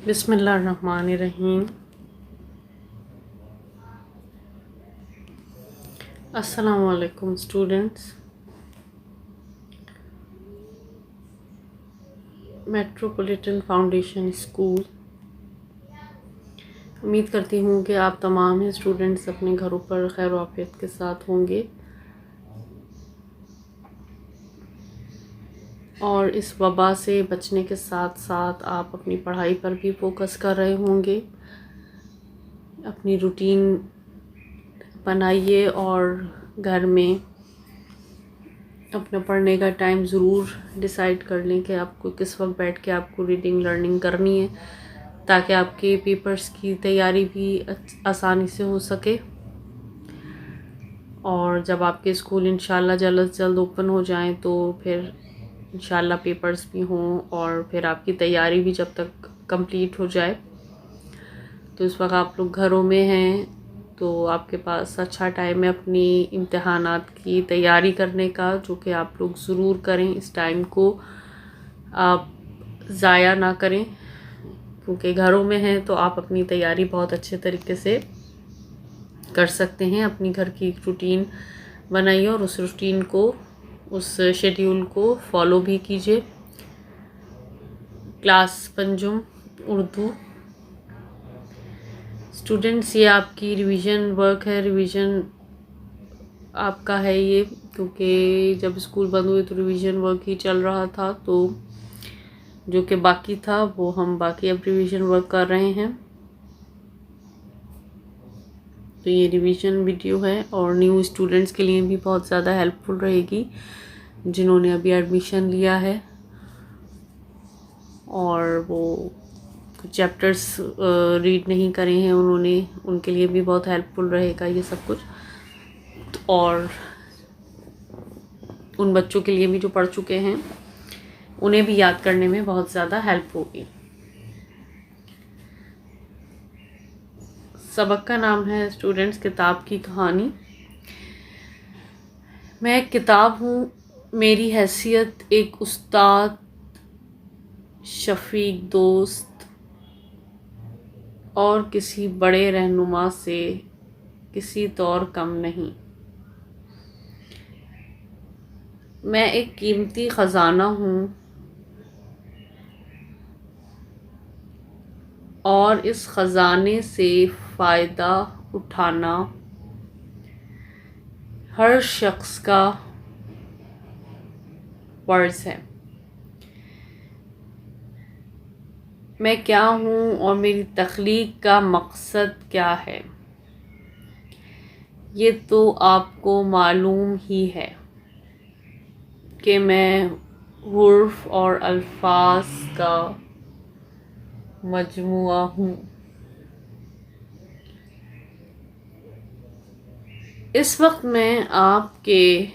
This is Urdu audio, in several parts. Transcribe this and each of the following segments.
بسم اللہ الرحمن الرحیم۔ السلام علیکم اسٹوڈنٹس۔ میٹروپولیٹن فاؤنڈیشن اسکول، امید کرتی ہوں کہ آپ تمام ہی اسٹوڈنٹس اپنے گھروں پر خیر و عافیت کے ساتھ ہوں گے اور اس وبا سے بچنے کے ساتھ ساتھ آپ اپنی پڑھائی پر بھی فوکس کر رہے ہوں گے۔ اپنی روٹین بنائیے اور گھر میں اپنا پڑھنے کا ٹائم ضرور ڈیسائیڈ کر لیں کہ آپ کو کس وقت بیٹھ کے آپ کو ریڈنگ لرننگ کرنی ہے، تاکہ آپ کے پیپرز کی تیاری بھی آسانی سے ہو سکے اور جب آپ کے اسکول انشاءاللہ جلد از جلد اوپن ہو جائیں تو پھر انشاءاللہ پیپرز بھی ہوں اور پھر آپ کی تیاری بھی جب تک کمپلیٹ ہو جائے۔ تو اس وقت آپ لوگ گھروں میں ہیں تو آپ کے پاس اچھا ٹائم ہے اپنی امتحانات کی تیاری کرنے کا، جو کہ آپ لوگ ضرور کریں۔ اس ٹائم کو آپ ضائع نہ کریں، کیونکہ گھروں میں ہیں تو آپ اپنی تیاری بہت اچھے طریقے سے کر سکتے ہیں۔ اپنی گھر کی روٹین بنائیے اور اس روٹین کو، اس شیڈیول کو فالو بھی کیجیے۔ کلاس پنجم اردو اسٹوڈنٹس، یہ آپ کی ریویژن ورک ہے، ریویژن آپ کا ہے یہ، کیونکہ جب اسکول بند ہوئے تو ریویژن ورک ہی چل رہا تھا، تو جو کہ باقی تھا وہ ہم باقی اب ریویژن ورک کر رہے ہیں۔ تو یہ ریویژن ویڈیو ہے اور نیو اسٹوڈنٹس کے لیے بھی بہت زیادہ ہیلپ فل رہے گی، جنہوں نے ابھی ایڈمیشن لیا ہے اور وہ کچھ چیپٹرس ریڈ نہیں کرے ہیں، ان کے لیے بھی بہت ہیلپ فل رہے گا یہ سب کچھ، اور ان بچوں کے لیے بھی جو پڑھ چکے ہیں انہیں بھی یاد کرنے میں بہت زیادہ ہیلپ ہوگی۔ سبق کا نام ہے اسٹوڈنٹس کتاب کی کہانی۔ میں ایک کتاب ہوں، میری حیثیت ایک استاد، شفیق دوست اور کسی بڑے رہنما سے کسی طور کم نہیں۔ میں ایک قیمتی خزانہ ہوں اور اس خزانے سے فائدہ اٹھانا ہر شخص کا فرض ہے۔ میں کیا ہوں اور میری تخلیق کا مقصد کیا ہے، یہ تو آپ کو معلوم ہی ہے کہ میں حروف اور الفاظ کا مجموعہ ہوں۔ اس وقت میں آپ کے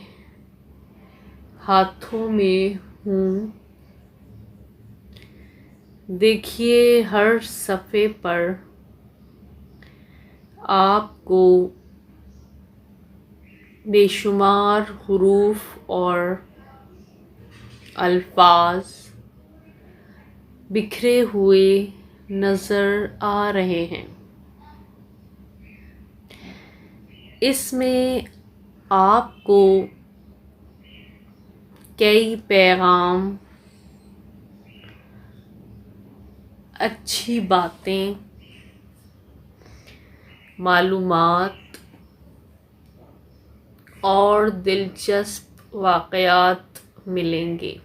ہاتھوں میں ہوں، دیکھیے ہر صفحے پر آپ کو بے شمار حروف اور الفاظ بکھرے ہوئے نظر آ رہے ہیں۔ اس میں آپ کو کئی پیغام، اچھی باتیں، معلومات اور دلچسپ واقعات ملیں گے۔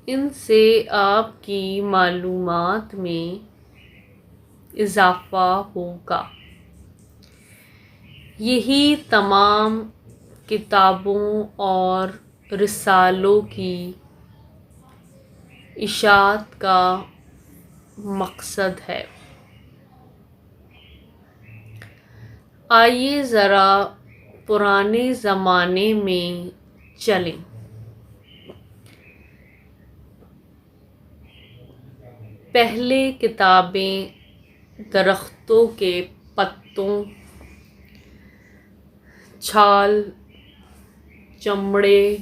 ان سے آپ کی معلومات میں اضافہ ہوگا۔ یہی تمام کتابوں اور رسالوں کی اشاعت کا مقصد ہے۔ آئیے ذرا پرانے زمانے میں چلیں۔ پہلے کتابیں درختوں کے پتوں، چھال، چمڑے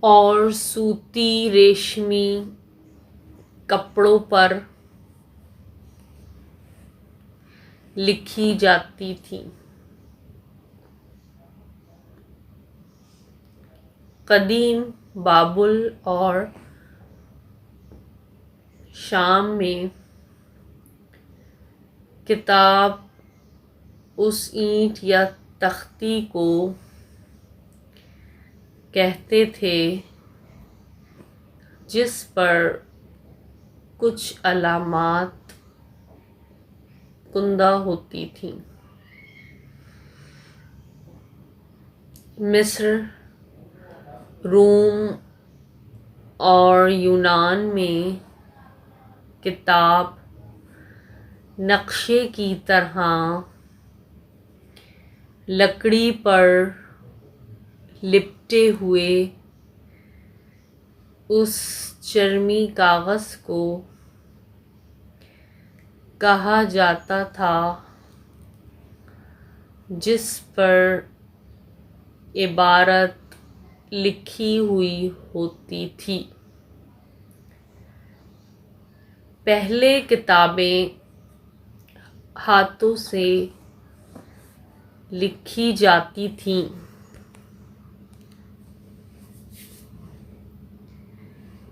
اور سوتی ریشمی کپڑوں پر لکھی جاتی تھیں۔ قدیم بابل اور شام میں کتاب اس اینٹ یا تختی کو کہتے تھے جس پر کچھ علامات کندہ ہوتی تھیں۔ مصر، روم اور یونان میں کتاب نقشے کی طرح لکڑی پر لپٹے ہوئے اس چرمی کاغذ کو کہا جاتا تھا جس پر عبارت لکھی ہوئی ہوتی تھی۔ پہلے کتابیں ہاتھوں سے لکھی جاتی تھیں۔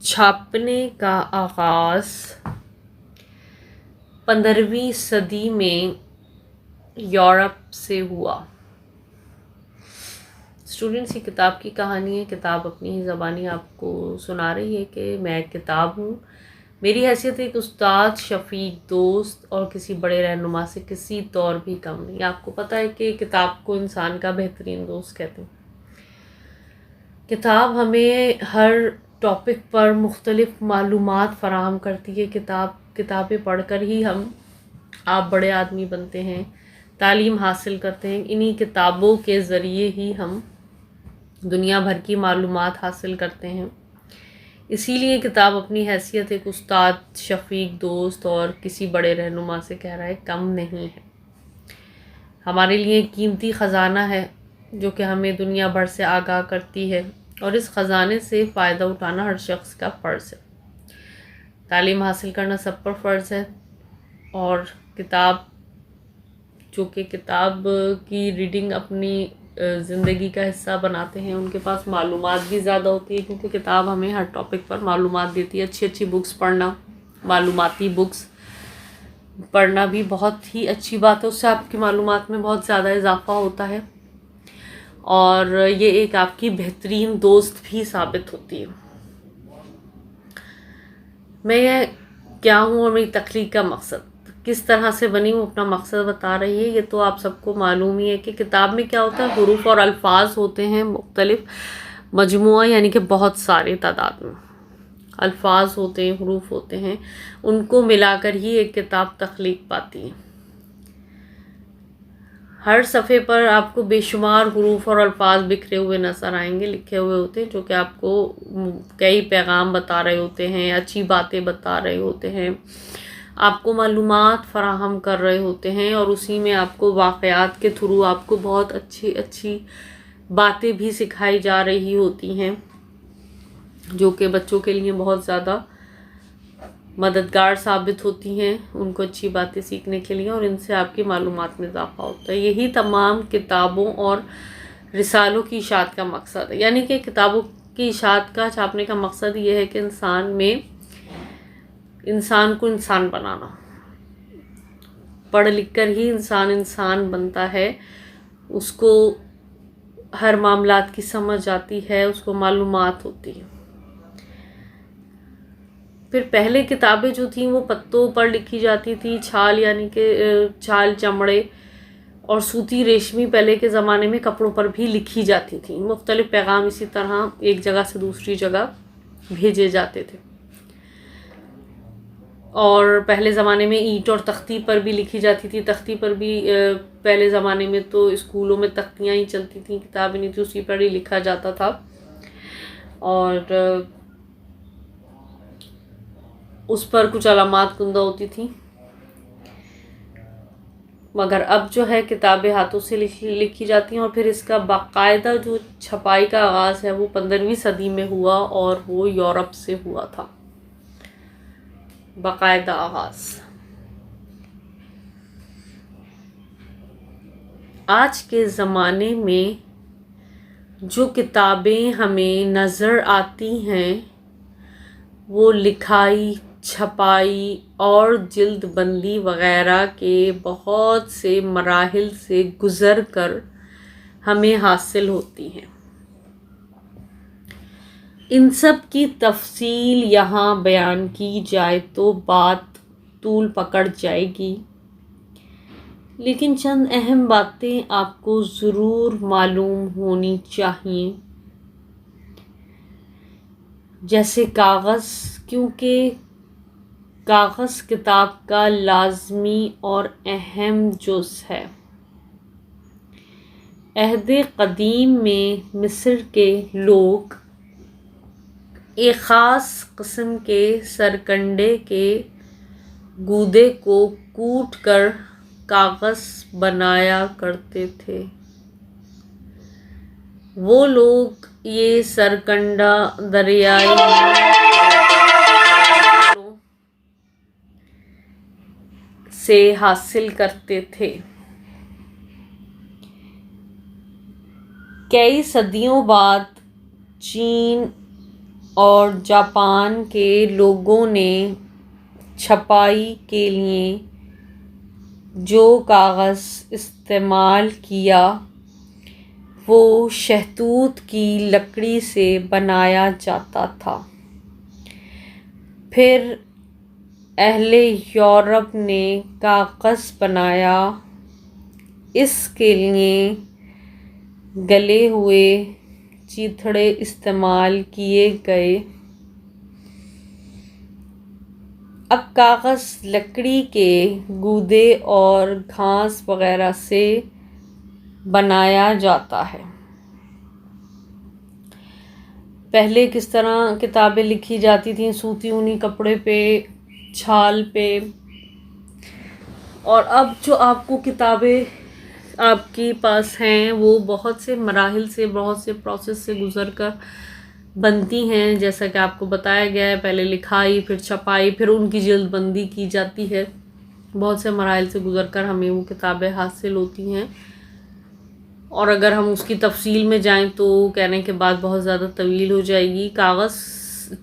چھاپنے کا آغاز 15ویں صدی میں یورپ سے ہوا۔ اسٹوڈنٹس، یہ کتاب کی کہانی ہے۔ کتاب اپنی ہی زبانی آپ کو سنا رہی ہے کہ میں ایک کتاب ہوں، میری حیثیت ایک استاد، شفیق، دوست اور کسی بڑے رہنما سے کسی طور بھی کم نہیں۔ آپ کو پتہ ہے کہ کتاب کو انسان کا بہترین دوست کہتے ہیں۔ کتاب ہمیں ہر ٹاپک پر مختلف معلومات فراہم کرتی ہے۔ کتابیں پڑھ کر ہی آپ بڑے آدمی بنتے ہیں، تعلیم حاصل کرتے ہیں۔ انہی کتابوں کے ذریعے ہی ہم دنیا بھر کی معلومات حاصل کرتے ہیں۔ اسی لیے کتاب اپنی حیثیت ایک استاد، شفیق، دوست اور کسی بڑے رہنما سے کہہ رہا ہے کم نہیں ہے۔ ہمارے لیے قیمتی خزانہ ہے جو کہ ہمیں دنیا بھر سے آگاہ کرتی ہے، اور اس خزانے سے فائدہ اٹھانا ہر شخص کا فرض ہے۔ تعلیم حاصل کرنا سب پر فرض ہے، اور جو کہ کتاب کی ریڈنگ اپنی زندگی کا حصہ بناتے ہیں، ان کے پاس معلومات بھی زیادہ ہوتی ہے، کیونکہ کتاب ہمیں ہر ٹاپک پر معلومات دیتی ہے۔ اچھی بکس پڑھنا، معلوماتی بکس پڑھنا بھی بہت ہی اچھی بات ہے، اس سے آپ کی معلومات میں بہت زیادہ اضافہ ہوتا ہے، اور یہ ایک آپ کی بہترین دوست بھی ثابت ہوتی ہے۔ میں کیا ہوں اور میری تخلیق کا مقصد کس طرح سے بنی ہوں، اپنا مقصد بتا رہی ہے۔ یہ تو آپ سب کو معلوم ہی ہے کہ کتاب میں کیا ہوتا ہے، حروف اور الفاظ ہوتے ہیں مختلف مجموعہ، یعنی کہ بہت سارے تعداد میں الفاظ ہوتے ہیں، حروف ہوتے ہیں، ان کو ملا کر ہی ایک کتاب تخلیق پاتی ہے۔ ہر صفحے پر آپ کو بے شمار حروف اور الفاظ بکھرے ہوئے نظر آئیں گے، لکھے ہوئے ہوتے ہیں، جو کہ آپ کو کئی پیغام بتا رہے ہوتے ہیں، اچھی باتیں بتا رہے ہوتے ہیں، آپ کو معلومات فراہم کر رہے ہوتے ہیں، اور اسی میں آپ کو واقعات کے تھرو آپ کو بہت اچھی باتیں بھی سکھائی جا رہی ہوتی ہیں، جو کہ بچوں کے لیے بہت زیادہ مددگار ثابت ہوتی ہیں، ان کو اچھی باتیں سیکھنے کے لیے، اور ان سے آپ کی معلومات میں اضافہ ہوتا ہے۔ یہی تمام کتابوں اور رسالوں کی اشاعت کا مقصد ہے، یعنی کہ کتابوں کی اشاعت کا، چھاپنے کا مقصد یہ ہے کہ انسان کو انسان بنانا۔ پڑھ لکھ کر ہی انسان بنتا ہے، اس کو ہر معاملات کی سمجھ آتی ہے، اس کو معلومات ہوتی ہے۔ پھر پہلے کتابیں جو تھیں وہ پتوں پر لکھی جاتی تھی، چھال یعنی کہ چھال، چمڑے اور سوتی ریشمی پہلے کے زمانے میں کپڑوں پر بھی لکھی جاتی تھیں۔ مختلف پیغام اسی طرح ایک جگہ سے دوسری جگہ بھیجے جاتے تھے، اور پہلے زمانے میں اینٹ اور تختی پر بھی لکھی جاتی تھی۔ تختی پر بھی پہلے زمانے میں تو اسکولوں میں تختیاں ہی چلتی تھیں، کتابیں نہیں تھی، اسی پر ہی لکھا جاتا تھا، اور اس پر کچھ علامات کندہ ہوتی تھیں۔ مگر اب جو ہے کتابیں ہاتھوں سے لکھی جاتی ہیں، اور پھر اس کا باقاعدہ جو چھپائی کا آغاز ہے وہ 15ویں صدی میں ہوا، اور وہ یورپ سے ہوا تھا۔ باقاعدہ آغاز۔ آج کے زمانے میں جو کتابیں ہمیں نظر آتی ہیں وہ لکھائی، چھپائی اور جلد بندی وغیرہ کے بہت سے مراحل سے گزر کر ہمیں حاصل ہوتی ہیں۔ ان سب کی تفصیل یہاں بیان کی جائے تو بات طول پکڑ جائے گی، لیکن چند اہم باتیں آپ کو ضرور معلوم ہونی چاہیے، جیسے کاغذ، کیونکہ کاغذ کتاب کا لازمی اور اہم جز ہے۔ عہد قدیم میں مصر کے لوگ ایک خاص قسم کے سرکنڈے کے گودے کو کوٹ کر کاغذ بنایا کرتے تھے۔ وہ لوگ یہ سرکنڈا دریائے سے حاصل کرتے تھے۔ کئی صدیوں بعد چین اور جاپان کے لوگوں نے چھپائی کے لیے جو کاغذ استعمال کیا وہ شہتوت کی لکڑی سے بنایا جاتا تھا۔ پھر اہل یورپ نے کاغذ بنایا، اس کے لیے گلے ہوئے چیتھڑے استعمال کیے گئے۔ اب کاغذ لکڑی کے گودے اور گھاس وغیرہ سے بنایا جاتا ہے۔ پہلے کس طرح کتابیں لکھی جاتی تھیں؟ سوتی اونی کپڑے پہ، چھال پہ، اور اب جو آپ کو کتابیں آپ کے پاس ہیں وہ بہت سے مراحل سے، بہت سے پروسیس سے گزر کر بنتی ہیں، جیسا کہ آپ کو بتایا گیا ہے، پہلے لکھائی، پھر چھپائی، پھر ان کی جلد بندی کی جاتی ہے۔ بہت سے مراحل سے گزر کر ہمیں وہ کتابیں حاصل ہوتی ہیں، اور اگر ہم اس کی تفصیل میں جائیں تو کہنے کے بعد بہت زیادہ طویل ہو جائے گی۔ کاغذ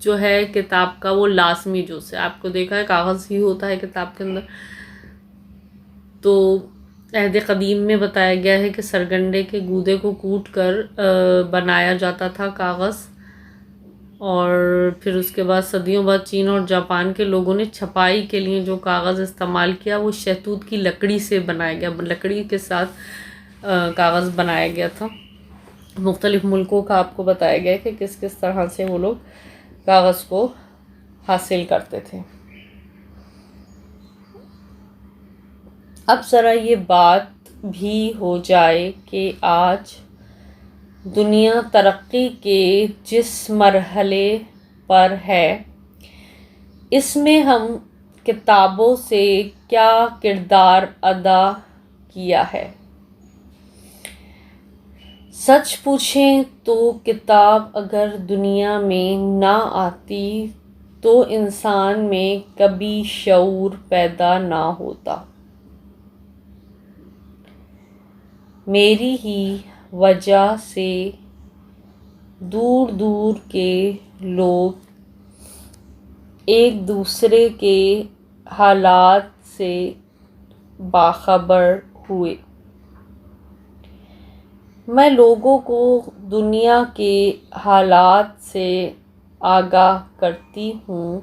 جو ہے کتاب کا وہ لازمی جز ہے، آپ کو دیکھا ہے کاغذ ہی ہوتا ہے کتاب کے اندر۔ تو عہد قدیم میں بتایا گیا ہے کہ سرگنڈے کے گودے کو کوٹ کر بنایا جاتا تھا کاغذ، اور پھر اس کے بعد صدیوں بعد چین اور جاپان کے لوگوں نے چھپائی کے لیے جو کاغذ استعمال کیا وہ شہتوت کی لکڑی سے بنایا گیا، لکڑی کے ساتھ کاغذ بنایا گیا تھا۔ مختلف ملکوں کا آپ کو بتایا گیا ہے کہ کس کس طرح سے وہ لوگ کاغذ کو حاصل کرتے تھے۔ اب ذرا یہ بات بھی ہو جائے کہ آج دنیا ترقی کے جس مرحلے پر ہے، اس میں ہم کتابوں سے کیا کردار ادا کیا ہے۔ سچ پوچھیں تو کتاب اگر دنیا میں نہ آتی تو انسان میں کبھی شعور پیدا نہ ہوتا۔ میری ہی وجہ سے دور دور کے لوگ ایک دوسرے کے حالات سے باخبر ہوئے۔ میں لوگوں کو دنیا کے حالات سے آگاہ کرتی ہوں،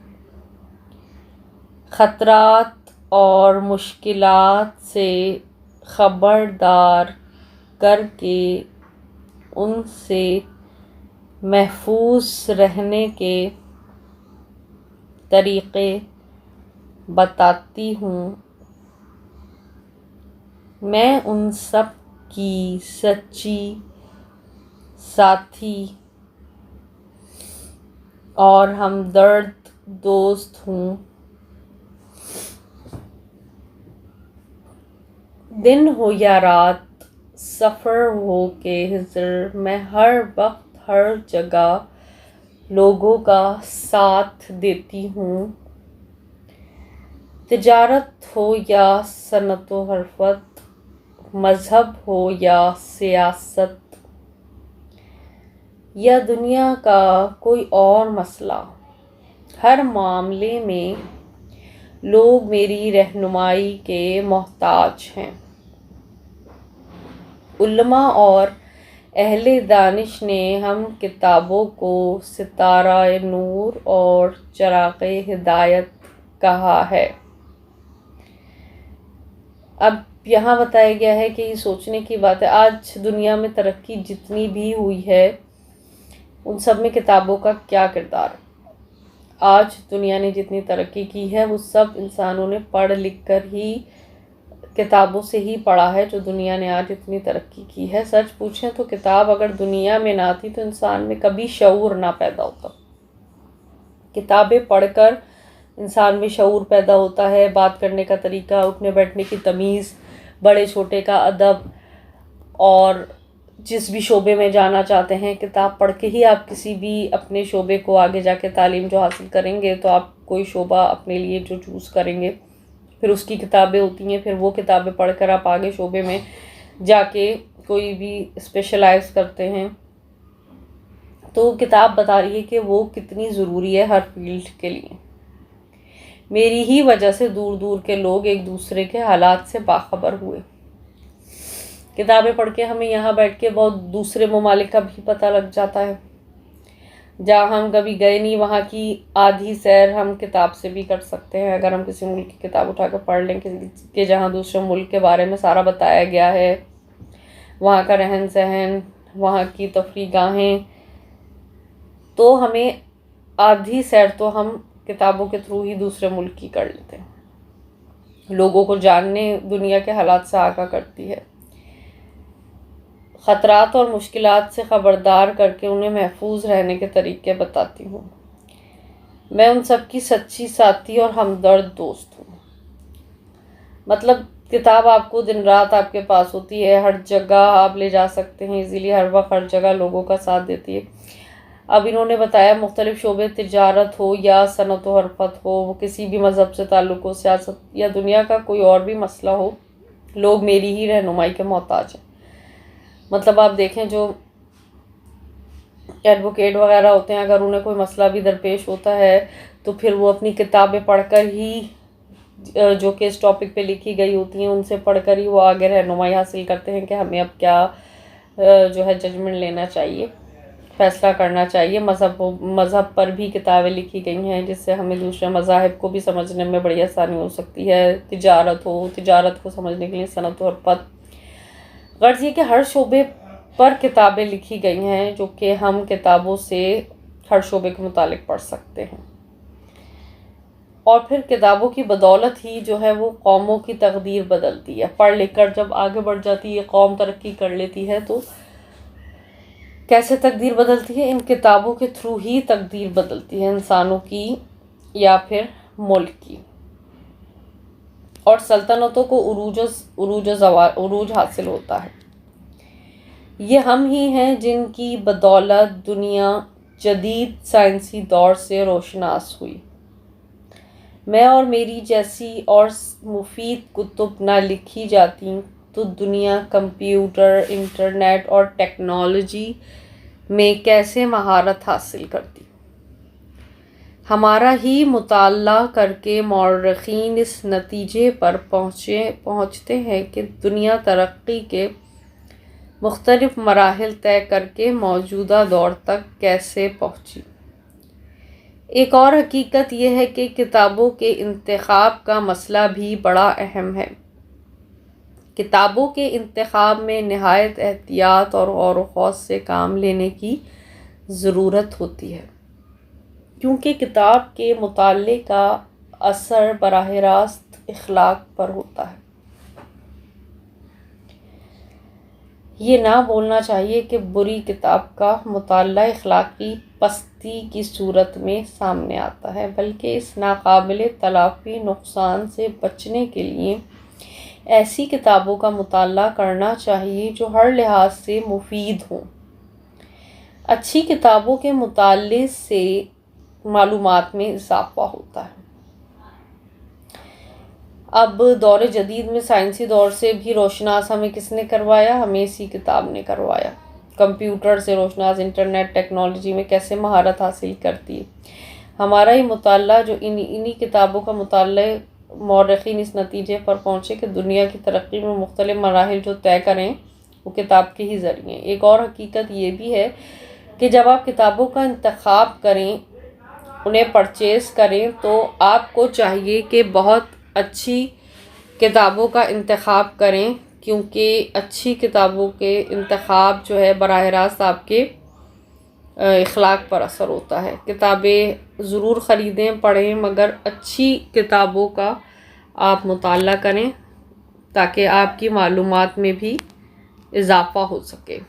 خطرات اور مشکلات سے خبردار کر کے ان سے محفوظ رہنے کے طریقے بتاتی ہوں۔ میں ان سب کی سچی ساتھی اور ہمدرد دوست ہوں۔ دن ہو یا رات، سفر ہو کہ حضر، میں ہر وقت ہر جگہ لوگوں کا ساتھ دیتی ہوں۔ تجارت ہو یا صنعت و حرفت، مذہب ہو یا سیاست، یا دنیا کا کوئی اور مسئلہ، ہر معاملے میں لوگ میری رہنمائی کے محتاج ہیں۔ علماء اور اہل دانش نے ہم کتابوں کو ستارہ نور اور چراغ ہدایت کہا ہے۔ اب یہاں بتایا گیا ہے کہ یہ سوچنے کی بات ہے، آج دنیا میں ترقی جتنی بھی ہوئی ہے ان سب میں کتابوں کا کیا کردار ہے؟ آج دنیا نے جتنی ترقی کی ہے وہ سب انسانوں نے پڑھ لکھ کر ہی، کتابوں سے ہی پڑھا ہے، جو دنیا نے آج اتنی ترقی کی ہے۔ سچ پوچھیں تو کتاب اگر دنیا میں نہ تھی تو انسان میں کبھی شعور نہ پیدا ہوتا۔ کتابیں پڑھ کر انسان میں شعور پیدا ہوتا ہے، بات کرنے کا طریقہ، اٹھنے بیٹھنے کی تمیز، بڑے چھوٹے کا ادب، اور جس بھی شعبے میں جانا چاہتے ہیں کتاب پڑھ کے ہی آپ کسی بھی اپنے شعبے کو آگے جا کے تعلیم جو حاصل کریں گے تو آپ کوئی شعبہ اپنے لیے جو چوز کریں گے پھر اس کی کتابیں ہوتی ہیں، پھر وہ کتابیں پڑھ کر آپ آگے شعبے میں جا کے کوئی بھی اسپیشلائز کرتے ہیں۔ تو کتاب بتا رہی ہے کہ وہ کتنی ضروری ہے ہر فیلڈ کے لیے۔ میری ہی وجہ سے دور دور کے لوگ ایک دوسرے کے حالات سے باخبر ہوئے۔ کتابیں پڑھ کے ہمیں یہاں بیٹھ کے بہت دوسرے ممالک کا بھی پتہ لگ جاتا ہے، جہاں ہم کبھی گئے نہیں وہاں کی آدھی سیر ہم کتاب سے بھی کر سکتے ہیں، اگر ہم کسی ملک کی کتاب اٹھا کر پڑھ لیں کہ جہاں دوسرے ملک کے بارے میں سارا بتایا گیا ہے، وہاں کا رہن سہن، وہاں کی تفریح گاہیں، تو ہمیں آدھی سیر تو ہم کتابوں کے تھرو ہی دوسرے ملک کی کر لیتے ہیں۔ لوگوں کو جاننے، دنیا کے حالات سے آگاہ کرتی ہے، خطرات اور مشکلات سے خبردار کر کے انہیں محفوظ رہنے کے طریقے بتاتی ہوں۔ میں ان سب کی سچی ساتھی اور ہمدرد دوست ہوں۔ مطلب کتاب آپ کو دن رات آپ کے پاس ہوتی ہے، ہر جگہ آپ لے جا سکتے ہیں ایزیلی، ہر وقت ہر جگہ لوگوں کا ساتھ دیتی ہے۔ اب انہوں نے بتایا مختلف شعبے، تجارت ہو یا صنعت و حرفت ہو، وہ کسی بھی مذہب سے تعلق ہو، سیاست یا دنیا کا کوئی اور بھی مسئلہ ہو، لوگ میری ہی رہنمائی کے محتاج ہیں۔ مطلب آپ دیکھیں جو ایڈوکیٹ وغیرہ ہوتے ہیں، اگر انہیں کوئی مسئلہ بھی درپیش ہوتا ہے تو پھر وہ اپنی کتابیں پڑھ کر ہی، جو کہ اس ٹاپک پہ لکھی گئی ہوتی ہیں ان سے پڑھ کر ہی وہ آگے رہنمائی حاصل کرتے ہیں کہ ہمیں اب کیا جو ہے ججمنٹ لینا چاہیے، فیصلہ کرنا چاہیے۔ مذہب پر بھی کتابیں لکھی گئی ہیں جس سے ہمیں دوسرے مذاہب کو بھی سمجھنے میں بڑی آسانی ہو سکتی ہے۔ تجارت کو سمجھنے کے لیے صنعت و حرفت، غرض یہ کہ ہر شعبے پر کتابیں لکھی گئی ہیں جو کہ ہم کتابوں سے ہر شعبے کے متعلق پڑھ سکتے ہیں، اور پھر کتابوں کی بدولت ہی جو ہے وہ قوموں کی تقدیر بدلتی ہے۔ پڑھ لکھ کر جب آگے بڑھ جاتی ہے قوم، ترقی کر لیتی ہے، تو کیسے تقدیر بدلتی ہے؟ ان کتابوں کے تھرو ہی تقدیر بدلتی ہے انسانوں کی یا پھر ملک کی، اور سلطنتوں کو عروج حاصل ہوتا ہے۔ یہ ہم ہی ہیں جن کی بدولت دنیا جدید سائنسی دور سے روشناس ہوئی۔ میں اور میری جیسی اور مفید کتب نہ لکھی جاتی تو دنیا کمپیوٹر، انٹرنیٹ اور ٹیکنالوجی میں کیسے مہارت حاصل کرتی؟ ہمارا ہی مطالعہ کر کے مورخین اس نتیجے پر پہنچتے ہیں کہ دنیا ترقی کے مختلف مراحل طے کر کے موجودہ دور تک کیسے پہنچی۔ ایک اور حقیقت یہ ہے کہ کتابوں کے انتخاب کا مسئلہ بھی بڑا اہم ہے۔ کتابوں کے انتخاب میں نہایت احتیاط اور غور و خوض سے کام لینے کی ضرورت ہوتی ہے، کیونکہ کتاب کے مطالعے کا اثر براہ راست اخلاق پر ہوتا ہے۔ یہ نہ بولنا چاہیے کہ بری کتاب کا مطالعہ اخلاقی پستی کی صورت میں سامنے آتا ہے، بلکہ اس ناقابل تلافی نقصان سے بچنے کے لیے ایسی کتابوں کا مطالعہ کرنا چاہیے جو ہر لحاظ سے مفید ہوں۔ اچھی کتابوں کے مطالعے سے معلومات میں اضافہ ہوتا ہے۔ اب دور جدید میں سائنسی دور سے بھی روشناس ہمیں کس نے کروایا؟ ہمیں اسی کتاب نے کروایا۔ کمپیوٹر سے روشناس انٹرنیٹ ٹیکنالوجی میں کیسے مہارت حاصل کرتی ہے؟ ہمارا ہی مطالعہ، جو انہی کتابوں کا مطالعہ مورخین اس نتیجے پر پہنچے کہ دنیا کی ترقی میں مختلف مراحل جو طے کریں وہ کتاب کے ہی ذریعے۔ ایک اور حقیقت یہ بھی ہے کہ جب آپ کتابوں کا انتخاب کریں، انہیں پرچیز کریں، تو آپ کو چاہیے کہ بہت اچھی کتابوں کا انتخاب کریں، کیونکہ اچھی کتابوں کے انتخاب جو ہے براہ راست آپ کے اخلاق پر اثر ہوتا ہے۔ کتابیں ضرور خریدیں، پڑھیں، مگر اچھی کتابوں کا آپ مطالعہ کریں تاکہ آپ کی معلومات میں بھی اضافہ ہو سکے۔